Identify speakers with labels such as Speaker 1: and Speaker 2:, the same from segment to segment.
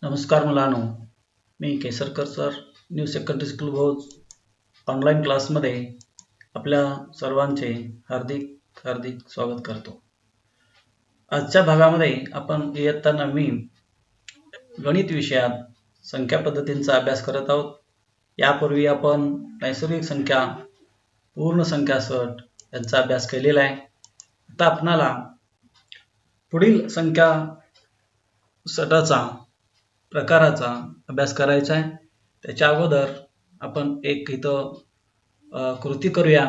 Speaker 1: नमस्कार मुलांनो, मी Kesarkar sir new secondary school Bhoj online क्लासमध्ये आपल्या सर्वांचे हार्दिक हार्दिक स्वागत करतो. आजच्या भागामध्ये आपण इयत्ता 9वी गणित विषयात संख्या पद्धतींचा अभ्यास करत आहोत. यापूर्वी आपण नैसर्गिक संख्या, पूर्ण संख्या सट यांचा अभ्यास केलेला आहे. आता आपणाला पुढील संख्या सटाचा प्रकाराचा अभ्यास करायचा आहे. त्याच्या अगोदर आपण एक इथं कृती करूया.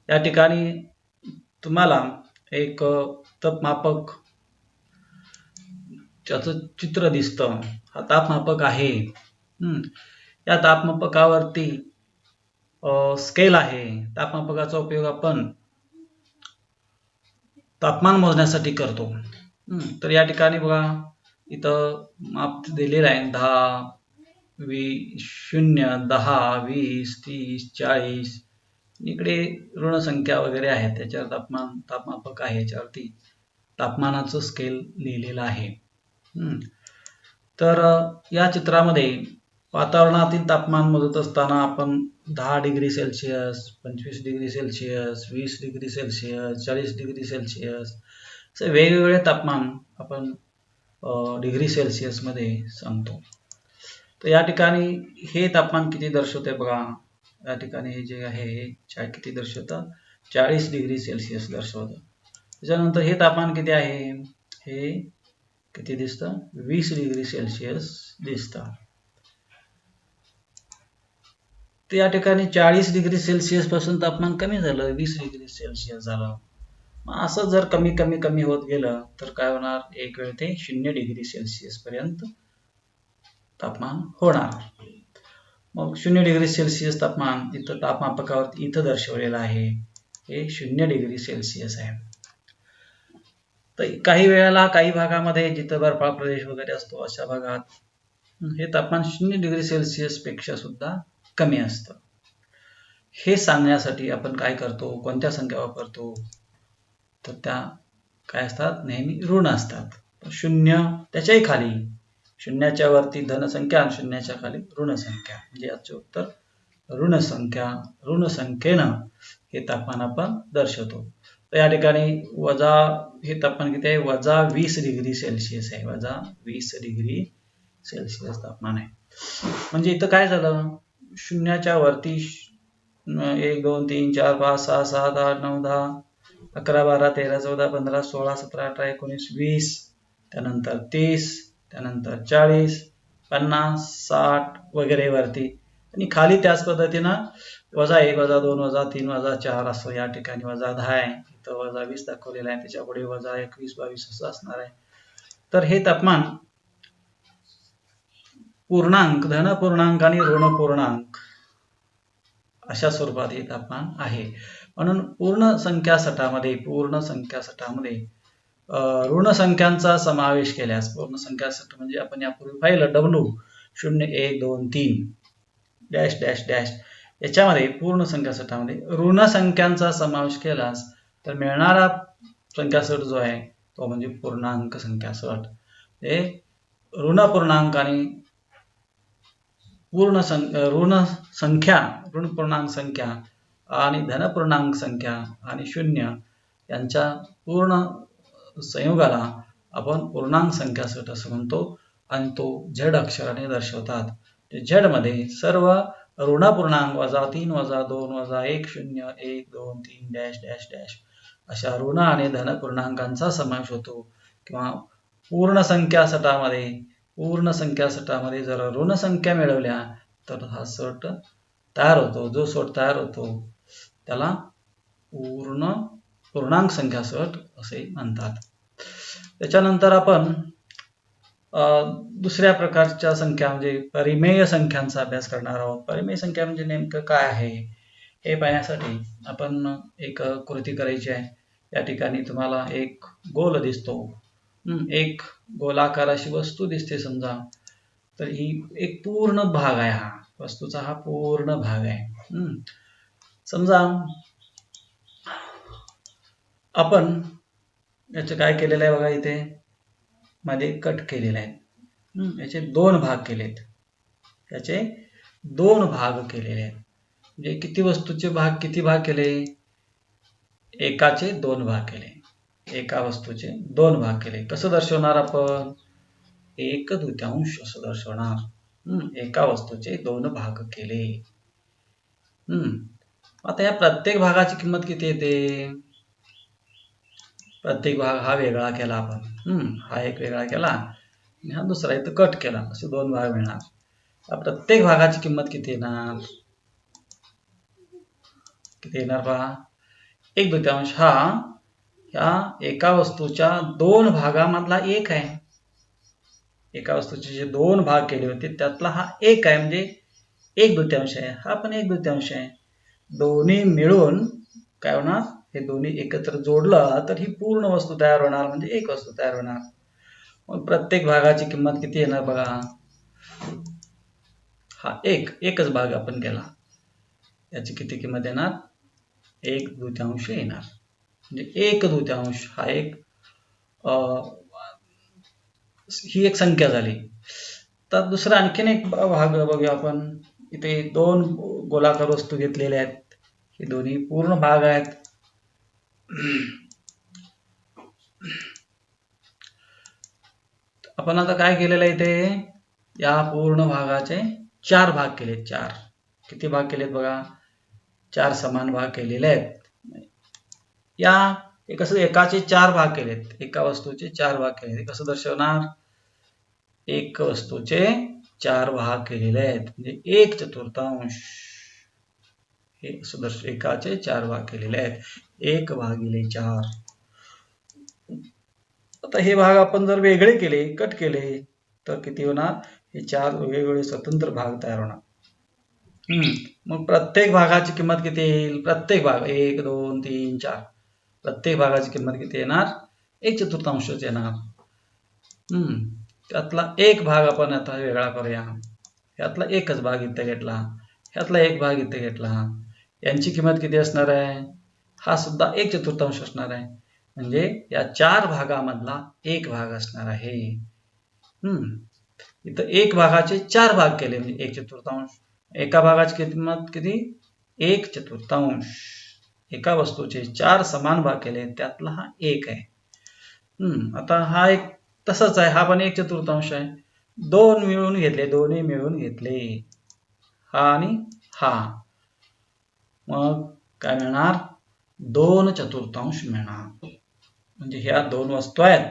Speaker 1: या ठिकाणी तुम्हाला एक तापमापक त्याचं चित्र दिसतं. हा तापमापक आहे. या तापमापकावरती स्केल आहे. तापमापकाचा उपयोग आपण तापमान मोजण्यासाठी करतो. तर या ठिकाणी बघा इथं माप दिलेलं आहे 10, 0, 10, 20, 30, 40. इकडे ऋण संख्या वगैरे आहेत. त्याच्यावर तापमापक आहे. याच्यावरती तापमानाचं स्केल लिहिलेलं आहे. तर या चित्रामध्ये वातावरणातील तापमान मोजत असताना आपण 10 degree Celsius, 25 degree Celsius, 20 degree Celsius, 40 degree Celsius असे वेगवेगळे तापमान आपण डिग्री सेल्सिअस मध्ये सांगतो. तर या ठिकाणी हे तापमान किती दर्शवते बघा. या ठिकाणी हे जे आहे हे किती दर्शवतं, 40 डिग्री सेल्सिअस दर्शवतं. त्याच्यानंतर हे तापमान किती आहे, हे किती दिसतं, 20 डिग्री सेल्सिअस दिसतं. तर या ठिकाणी 40 डिग्री सेल्सिअस पासून तापमान कमी झालं, 20 डिग्री सेल्सिअस झालं. मग असं जर कमी कमी कमी होत गेलं तर काय होणार, एक वेळ ते 0 डिग्री सेल्सिअस पर्यंत तापमान होणार. मग 0 डिग्री सेल्सिअस तापमान इथं तापमापकावरती इथं दर्शवलेलं आहे, हे 0 डिग्री सेल्सिअस आहे. तर काही वेळेला काही भागामध्ये जिथं बर्फाळ प्रदेश वगैरे असतो अशा भागात हे तापमान 0 डिग्री सेल्सिअस पेक्षा सुद्धा कमी असतं. हे सांगण्यासाठी आपण काय करतो, कोणत्या संख्या वापरतो, तर त्या काय असतात, नेहमी ऋण असतात. 0 त्याच्याही खाली, शून्याच्या वरती धनसंख्या आणि शून्याच्या खाली ऋण संख्या, म्हणजे याचे उत्तर ऋण संख्या. ऋण संख्येनं हे तापमान आपण दर्शवतो. तर या ठिकाणी वजा हे तापमान किती आहे, वजा 20 डिग्री सेल्सिअस आहे. वजा 20 डिग्री सेल्सिअस तापमान आहे. म्हणजे इथं काय झालं, शून्याच्या वरती 1, 2, 3, 4, 5, 6, 7, 8, 9, 10, 11, 12, 13, 14, 15, 16, 17, 18, 19, 20, त्यानंतर 30, त्यानंतर 40, 50, 60 वगैरे वरती, आणि खाली त्याच पद्धतीनं वजा 1, वजा 2, वजा 3, वजा 4 असं. या ठिकाणी वजा 10 आहे, इथं वजा 20 दाखवलेला आहे, त्याच्या पुढे वजा 21, 22 असं असणार आहे. तर हे तापमान पूर्णांक, धन पूर्णांक आणि ऋण पूर्णांक अशा स्वरूपात हे तापमान आहे. म्हणून पूर्ण संख्या सटामध्ये ऋण संख्यांचा समावेश केल्यास, पूर्ण संख्या सट म्हणजे आपण यापूर्वी पाहिलं W 0, 1, 2, 3 डॅश डॅश डॅश, याच्यामध्ये पूर्ण संख्या सटामध्ये ऋण संख्यांचा समावेश केल्यास तर मिळणारा संख्या सट जो आहे तो म्हणजे पूर्णांक संख्या सट. हे ऋण पूर्णांक आणि ऋण पूर्णांक संख्या आणि धन पूर्णांक संख्या आणि शून्य यांच्या पूर्ण संयोगाला आपण पूर्णांक संख्या सट असं म्हणतो, आणि तो Z अक्षराने दर्शवतात. Z मध्ये सर्व ऋण पूर्णांक वजा 3, वजा 2, वजा 1, 0, 1, 2, 3 डॅश डॅश डॅश अशा ऋण आणि धन पूर्णांकांचा समावेश होतो. किंवा पूर्ण संख्या सटामध्ये जर ऋण संख्या मिळवल्या तर हा सट तयार होतो. जो सट तयार होतो त्याला पूर्णांक संख्या सट असे म्हणतात. त्याच्यानंतर आपण दुसऱ्या प्रकारच्या संख्या म्हणजे परिमेय संख्यांचा अभ्यास करणार आहोत. परिमेय संख्या म्हणजे नेमकं काय आहे हे पाहण्यासाठी आपण एक कृती करायची आहे. या ठिकाणी तुम्हाला एक गोल दिसतो, एक गोलाकार अशी वस्तू दिसते समजा. तर ही एक पूर्ण भाग आहे, हा वस्तूचा हा पूर्ण भाग आहे. समजा आपण याचं काय केलेलं आहे बघा, इथे मध्ये कट केलेलं आहे. याचे दोन भाग केलेत, याचे दोन भाग केलेले आहेत. म्हणजे किती वस्तूचे भाग, किती भाग केले? एकाचे दोन भाग केले, एका वस्तूचे दोन भाग केले. कसं दर्शवणार आपण? 1/2 असं दर्शवणार. एका वस्तूचे दोन भाग केले. आता या प्रत्येक भागाची किंमत किती येते? प्रत्येक भाग हा वेगळा केला आपण, हा एक वेगळा केला आणि हा दुसरा इथं कट केला, असे दोन भाग मिळणार. प्रत्येक भागाची किंमत किती येणार? किती येणार पहा? 1/2 हा या एका वस्तूच्या दोन भागामधला एक आहे. एका वस्तूचे जे दोन भाग केले होते त्यातला हा एक आहे, म्हणजे 1/2 आहे. हा पण 1/2 आहे. दोन्ही मिळून काय होणार? हे दोन्ही एकत्र जोडलं तर ही पूर्ण वस्तू तयार होणार, म्हणजे एक वस्तू तयार होणार. मग प्रत्येक भागाची किंमत किती येणार बघा? हा एकच भाग आपण केला, याची किती किंमत येणार? 1/2 येणार. म्हणजे 1/2 हा ही एक संख्या झाली. तर दुसरा आणखीन एक भाग बघूया आपण. इथे दोन गोलाकार वस्तू घेतलेल्या आहेत, हे दोन्ही पूर्ण भाग आहेत. आपण आता काय केलेलं आहे? इथे या पूर्ण भागाचे 4 भाग केलेत. 4 किती भाग केलेत बघा? 4 समान भाग केलेले आहेत. या कसं एकाचे 4 भाग केलेत, एका वस्तूचे 4 भाग केले. कसं दर्शवणार? एक वस्तूचे 4 भाग केलेले आहेत, म्हणजे 1/4 हे असं एकाचे 4 भाग केलेले आहेत. 1/4. आता हे भाग आपण जर वेगळे केले, कट केले, तर किती होणार? हे 4 वेगवेगळे स्वतंत्र भाग तयार होणार. मग प्रत्येक भागाची किंमत किती येईल? प्रत्येक भाग 1, 2, 3, 4 प्रत्येक भागाची किंमत किती येणार? 1/4 येणार. त्यातला एक भाग आपण आता वेगळा करूया. ह्यातला एकच भाग इथे घेतला, ह्यातला एक भाग इथे घेतला. यांची किंमत किती असणार आहे? हा सुद्धा 1/4 असणार आहे. म्हणजे या 4 भागामधला एक भाग असणार आहे. इथं एक भागाचे 4 भाग केले, म्हणजे 1/4. एका भागाची किंमत किती? 1/4. एका वस्तूचे 4 समान भाग केले, त्यातला हा एक आहे. आता हा एक तसाच आहे, हा पण 1/4 आहे. दोन मिळून घेतले, दोन्ही मिळून घेतले, हा आणि हा. मग काय मिळणार? 2/4 मिळणार. म्हणजे ह्या दोन वस्तू आहेत,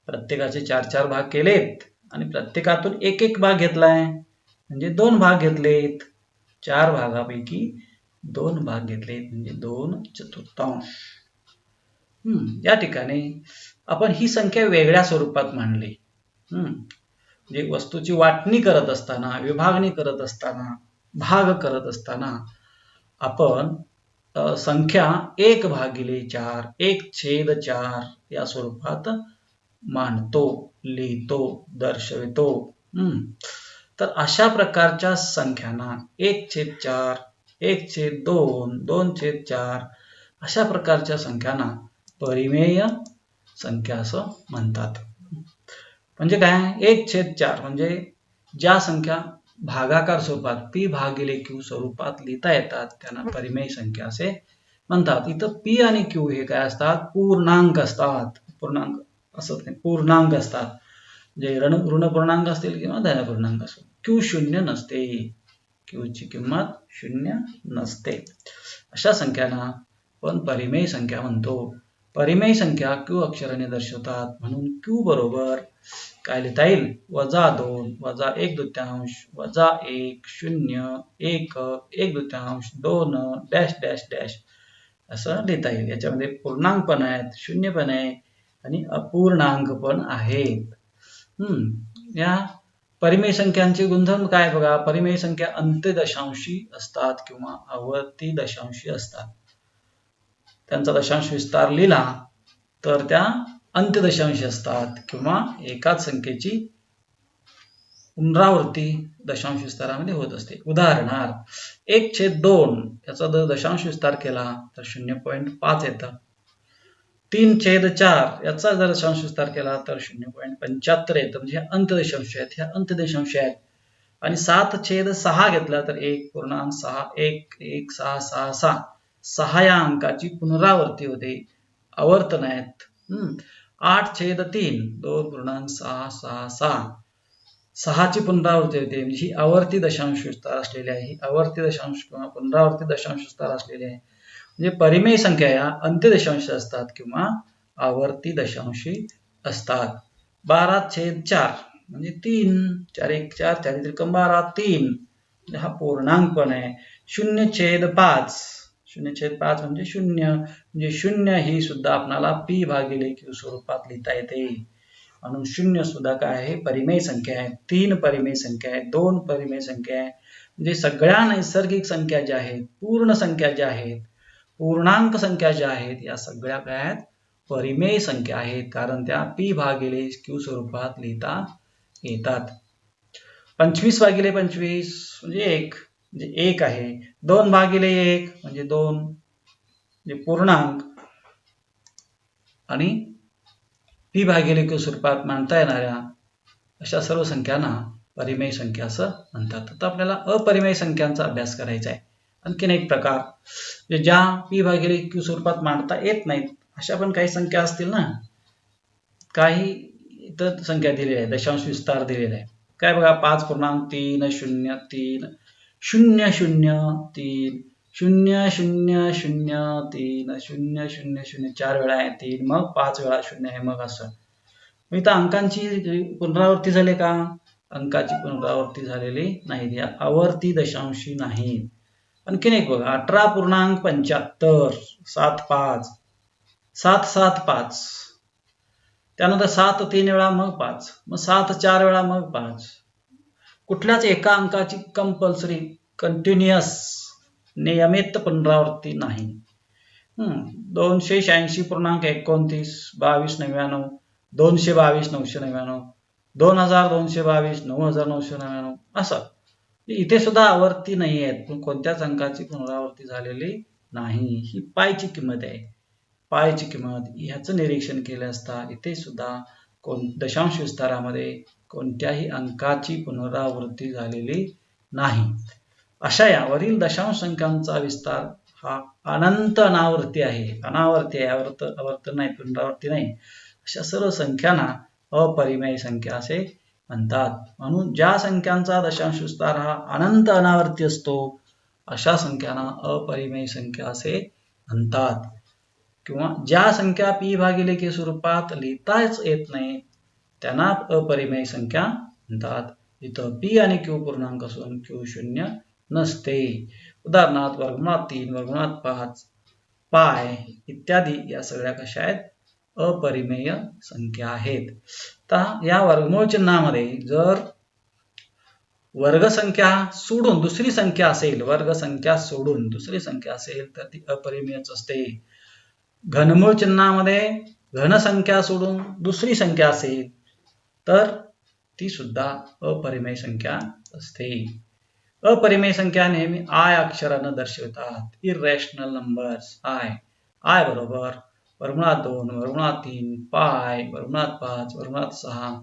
Speaker 1: प्रत्येकाचे 4 भाग केलेत आणि प्रत्येकातून एक भाग घेतलाय, म्हणजे 2 भाग घेतलेत. 4 भागापैकी 2 भाग घेतलेत, म्हणजे 2/4. या ठिकाणी आपण ही संख्या वेगळ्या स्वरूपात मांडली. म्हणजे वस्तूची वाटणी करत असताना, विभागणी करत असताना, भाग करत असताना आपण संख्या 1/4, 1/4 या स्वरूपात मांडतो, लिहितो, दर्शवितो. तर अशा प्रकारच्या संख्यांना 1/4, 1/2, 2/4 अशा प्रकारच्या संख्यांना परिमेय संख्या असं म्हणतात. म्हणजे काय? 1/4 म्हणजे ज्या संख्या भागाकार स्वरूपात p/q स्वरूपात लिहिता येतात त्यांना परिमेय संख्या असे म्हणतात. इथं p आणि q हे काय असतात? पूर्णांक असतात. पूर्णांक असत नाही, पूर्णांक असतात. जे ऋण पूर्णांक असतील किंवा धन पूर्णांक असतील. q शून्य नसते, q ची किंमत 0 नसते. अशा संख्यांना आपण परिमेय संख्या म्हणतो. परिमेय संख्या q अक्षराने दर्शवतात, म्हणून q बरोबर काय लिहिता येईल? -2, -1/2, -1, 0, 1, 1/2, 2, डॅश डॅश डॅश असं लिहिता येईल. याच्यामध्ये पूर्णांक पण आहेत, शून्य पण आहे आणि अपूर्णांक पण आहेत. या परिमेय संख्यांचे गुणधर्म काय बघा? परिमेय संख्या अंत्य दशांशी असतात किंवा आवर्ती दशांशी असतात. त्यांचा दशांश विस्तार लिहिला तर त्या अंत्य दशांशी असतात किंवा एकाच संख्येची पुनरावृत्ती दशांश विस्तारामध्ये होत असते. उदाहरणार्थ 1/2 याचा जर दशांश विस्तार केला तर 0.5 येतं. 3/4 याचा जर दशांश विस्तार केला तर 0.75 येतं, म्हणजे अंत दशांश आहेत, ह्या अंत दशांश आहेत. आणि 7/6 घेतला तर 1.611666 6 या अंकाची पुनरावृत्ती होते, आवर्तन आहेत. 8/3 2.666 6ची पुनरावृत्ती होते, म्हणजे ही आवर्ती दशांश विस्तार असलेली आहे, ही आवर्ती दशांश किंवा पुनरावृत्ती दशांश विस्तार असलेली आहे. म्हणजे परिमेय संख्या या अंत्य दशांश असतात किंवा आवर्ती दशांशी असतात. 12/4 म्हणजे 3 4 1 4 4 त्रिकम 12 3 हा पूर्णांक पण आहे. 0/5 0/5 म्हणजे 0, म्हणजे 0 ही सुद्धा आपल्याला p भागिले q स्वरूपात लिहिता येते. म्हणून 0 सुद्धा काय आहे, परिमेय संख्या आहे. 3 परिमेय संख्या आहे, 2 परिमेय संख्या आहे. म्हणजे सगळ्या नैसर्गिक संख्या ज्या आहेत, पूर्ण संख्या ज्या आहेत, पूर्णांक संख्या ज्या आहेत, या सगळ्या काय आहेत, परिमेय संख्या आहेत, कारण त्या p भागिले q स्वरूपात लिहिता येतात. 25/25 म्हणजे 1, म्हणजे 1 आहे. 2/1 म्हणजे 2, म्हणजे पूर्णांक. आणि p भागिले q स्वरूपात मांडता येणाऱ्या अशा सर्व संख्यांना परिमेय संख्या असं म्हणतात. आता आपल्याला अपरिमेय संख्यांचा अभ्यास करायचा आहे. आणखीन एक प्रकार, ज्या p भागिले q स्वरूपात मांडता येत नाहीत अशा पण काही संख्या असतील ना. काही इतर संख्या दिलेल्या आहेत, दशांश विस्तार दिलेला आहे. काय बघा, 5.303 0 0 0 3 0 0 0 3 0 0 0 4 वेळा आहे 3, मग 5 वेळा 0 आहे, मग असं. इथं अंकांची पुनरावृत्ती झाली का? अंकाची पुनरावृत्ती झालेली नाही, या आवर्ती दशांशी नाही. आणखीन एक बघा, 18.75 75 775, त्यानंतर 7 3 वेळा मग 5, मग 7 4 वेळा मग 5. कुठल्याच एका अंकाची कंपल्सरी कंटिन्युअस नियमित पुनरावृत्ती नाही. 286.29 2299 222 999 2222 9999 असं. इथे सुद्धा आवर्ती नाही आहेत, पण कोणत्याच अंकाची पुनरावृत्ती झालेली नाही. ही पायची किंमत आहे. पायची किंमत ह्याचं निरीक्षण केलं असता इथे सुद्धा दशांश विस्तारामध्ये कोणत्याही अंकाची पुनरावृत्ती झालेली नाही. अशा यावरील दशांश संख्यांचा विस्तार हा अनंत अनावर्ती आहे. अनावर्ती आहे, आवर्तन नाही, पुनरावृत्ती नाही. अशा सर्व संख्यांना अपरिमेय संख्या असे म्हणतात. म्हणून ज्या संख्यांचा दशांश विस्तार हा अनंत अनावर्ती असतो अशा संख्यांना अपरिमेय संख्या असे म्हणतात. किंवा ज्या संख्या p भागिले q स्वरूपात लिहिताच येत नाही त्यांना अपरिमेय संख्या म्हणतात. इथं p आणि q पूर्णांक असून q शून्य नसते. उदाहरणार्थ 3 5 पाय इत्यादी या सगळ्या कशा आहेत, अपरिमेय संख्या आहेत. तर या वर्गमूळ चिन्हामध्ये जर वर्गसंख्या सोडून दुसरी संख्या असेल, वर्गसंख्या सोडून दुसरी संख्या असेल तर ती अपरिमेयच असते. घनमूळ चिन्हामध्ये घनसंख्या सोडून दुसरी संख्या असेल तर ती सुद्धा अपरिमेय संख्या असते. अपरिमेय संख्या नेहमी आय अक्षरानं दर्शवतात. इरॅशनल नंबर्स आय बरोबर वर्गमुळात 2 वर्गमुळात 3 पाय वर्गमुळात 5 वर्गमुळात 6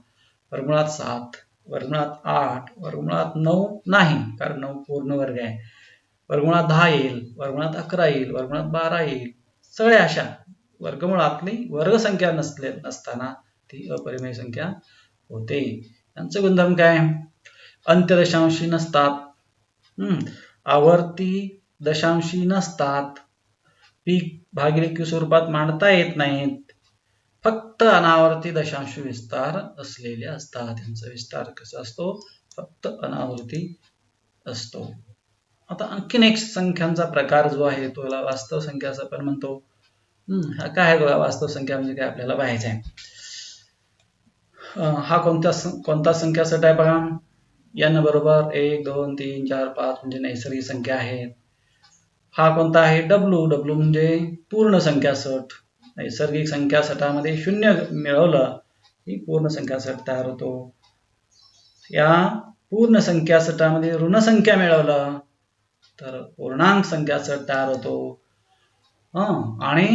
Speaker 1: वर्गमुळात 7 वर्गमुळात 8 वर्गमुळात 9 नाही, कारण 9 पूर्ण वर्ग आहे. वर्गमुळात 10 येईल, वर्गमुळात 11 येईल, वर्गमुळात 12 येईल. सगळ्या अशा वर्गमुळातली वर्गसंख्या नसताना ती अपरिमेय संख्या होते. यांचं गुणधर्म काय? अंत्यदशांशी नसतात, आवर्ती दशांशी नसतात, p भागिले q स्वरूपात मांडता येत नाहीत, फक्त अनावर्ती दशांश विस्तार असलेले असतात. यांचा विस्तार कसा असतो? फक्त अनावर्ती असतो. आता आणखीन एक संख्यांचा प्रकार जो आहे तो वास्तव संख्या असं आपण म्हणतो. हा काय आहे बघा, वास्तव संख्या म्हणजे काय आपल्याला पाहायचं आहे. हा कोणता संख्या सेट आहे बघा, n बरोबर 1 2 3 4 5 म्हणजे नैसर्गिक संख्या आहेत. हा कोणता आहे? w म्हणजे पूर्ण संख्या सट. नैसर्गिक संख्या सटामध्ये 0 मिळवलं ही पूर्ण संख्या सट तयार होतो. या पूर्ण संख्या सटामध्ये ऋण संख्या मिळवलं तर पूर्णांक संख्या सट तयार होतो. आणि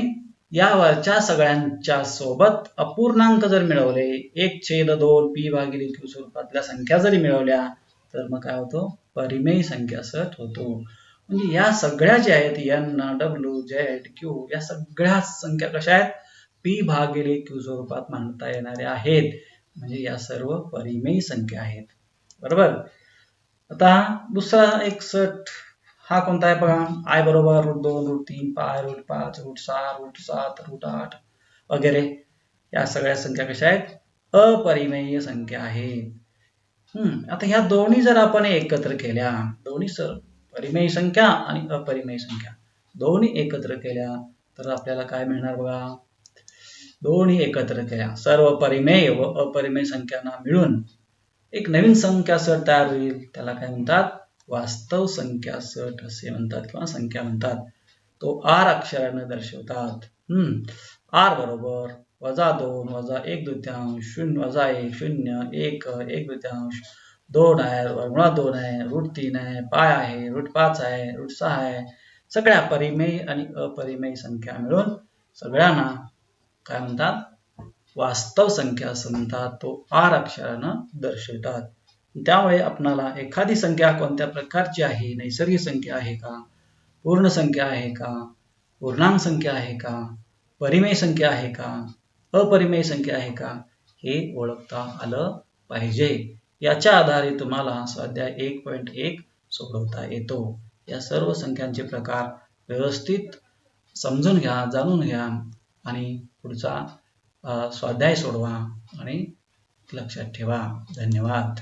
Speaker 1: या वरच्या सगळ्यांच्या सोबत अपूर्णांक जर मिळवले 1/2 पी भागिले क्यू स्वरूपातल्या संख्या जरी मिळवल्या तर मग काय होतो परिमेय संख्या सेट होतो. म्हणजे या सगळ्या ज्या आहेत एन डब्ल्यू झेड क्यू या सगळ्या संख्या कशा आहेत पी भागिले क्यू स्वरूपात मांडता येणाऱ्या आहेत. म्हणजे या सर्व परिमेय संख्या आहेत. बरोबर. आता दुसरा एक सेट हा कोणता आहे बघा आय बरोबर √2 √3 पाय √5 √6 √7 √8 वगैरे या सगळ्या संख्या कशा आहेत अपरिमेय संख्या आहेत. आता ह्या दोन्ही जर आपण एकत्र केल्या दोन्ही परिमेय संख्या आणि अपरिमेय संख्या दोन्ही एकत्र केल्या तर आपल्याला काय मिळणार बघा दोन्ही एकत्र केल्या सर्व परिमेय व अपरिमेय संख्यांना मिळून एक नवीन संख्या सेट तयार होईल. त्याला काय म्हणतात वास्तव संख्या सेट असे म्हणतात किंवा संख्या म्हणतात. तो आर अक्षराने दर्शवतात. आर बरोबर -2 -1/2 0 -1 0 1 1/2 2 आहे √2 आहे √3 आहे पाय आहे √5 आहे √6 आहे. सगळ्या परिमेय आणि अपरिमेय संख्या मिळून सगळ्यांना काय म्हणतात वास्तव संख्या असं म्हणतात. तो आर अक्षरानं दर्शवतात. त्यामुळे आपणाला एखादी संख्या कोणत्या प्रकारची आहे नैसर्गिक संख्या आहे का पूर्ण संख्या आहे का पूर्णांक संख्या आहे का परिमेय संख्या आहे का अपरिमेय संख्या आहे का हे ओळखता आलं पाहिजे. याच्या आधारे तुम्हाला स्वाध्याय 1.1 सोडवता येतो. या सर्व संख्यांचे प्रकार व्यवस्थित समजून घ्या जाणून घ्या आणि पुढचा स्वाध्याय सोडवा आणि लक्षात ठेवा. धन्यवाद.